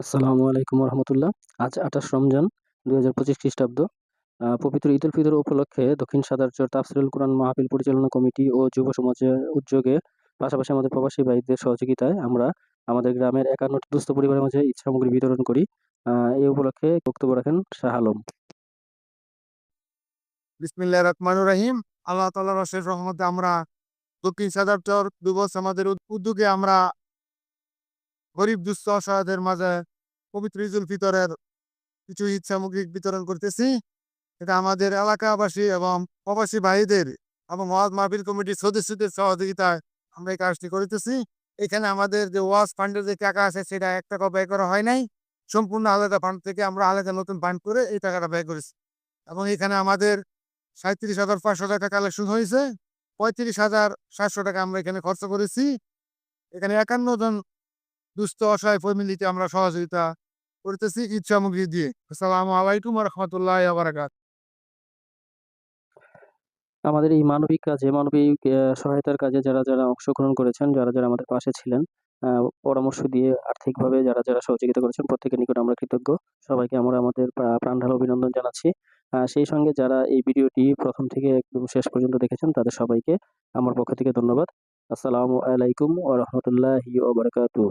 আসসালামু আলাইকুম রহমতুল্লাহ। আজ ২৮ রমজান ২০২৫ খ্রিস্টাব্দ। পবিত্র ঈদুল ফিতর উপলক্ষে দক্ষিণ সাদারচর তাফসীরুল কুরআন মাহফিল পরিচালনা কমিটি ও যুব সমাজের উদ্যোগে পাশাপাশি আমাদের প্রবাসী ভাইদের সহযোগিতায় আমরা আমাদের গ্রামের ৫১টি দুস্থ পরিবারের মাঝে ঈদ সামগ্রী বিতরণ করি। এই উপলক্ষে বক্তব্য রাখেন শাহ আলম। বিসমিল্লাহির রহমানির রহিম। আল্লাহ তাআলার অশেষ রহমতে আমরা দক্ষিণ সাদারচর যুব সমাজের উদ্যোগে আমরা গরিব দুস্থ অসহায়দের মাঝে পবিত্র ঈদুল ফিতরের কিছু ঈদ সামগ্রী বিতরণ করতেছি। এটা আমাদের এলাকাবাসী এবং প্রবাসী ভাইদের এবং ওয়াজ মাহফিল কমিটির সদস্যদের সহযোগিতায় আমরা এই কাজটি করিতেছি। এখানে আমাদের যে ওয়াজ ফান্ডের যে টাকা আছে সেটা ১ টাকাও ব্যয় করা হয় নাই। সম্পূর্ণ আলাদা ফান্ড থেকে আমরা আলাদা নতুন ফান্ড করে এই টাকাটা ব্যয় করেছি। এবং এখানে আমাদের ৩৭,৫০০ টাকা কালেকশন হয়েছে। ৩৫,৭০০ টাকা আমরা এখানে খরচ করেছি। এখানে ৫১ জন দুস্থ অসহায় ফ্যামিলিতে আমরা সহযোগিতা করতেছি ঈদ সামগ্রী দিয়ে। আসসালামু আলাইকুম ওয়া রাহমাতুল্লাহি ওয়া বারাকাতুহু। আমাদের এই মানবিক কাজে, মানবিক সহায়তার কাজে যারা অংশগ্রহণ করেছেন, যারা আমাদের পাশে ছিলেন, পরামর্শ দিয়ে আর্থিকভাবে যারা সহযোগিতা করেছেন প্রত্যেকের নিকট আমরা কৃতজ্ঞ। সবাইকে আমরা আমাদের প্রাণ ঢালা অভিনন্দন জানাচ্ছি। সেই সঙ্গে যারা এই ভিডিওটি ১ম থেকে একদম শেষ পর্যন্ত দেখেছেন তাদের সবাইকে আমার পক্ষ থেকে ধন্যবাদ। আসসালামু আলাইকুম ওয়া রাহমাতুল্লাহি ওয়া বারাকাতুহু।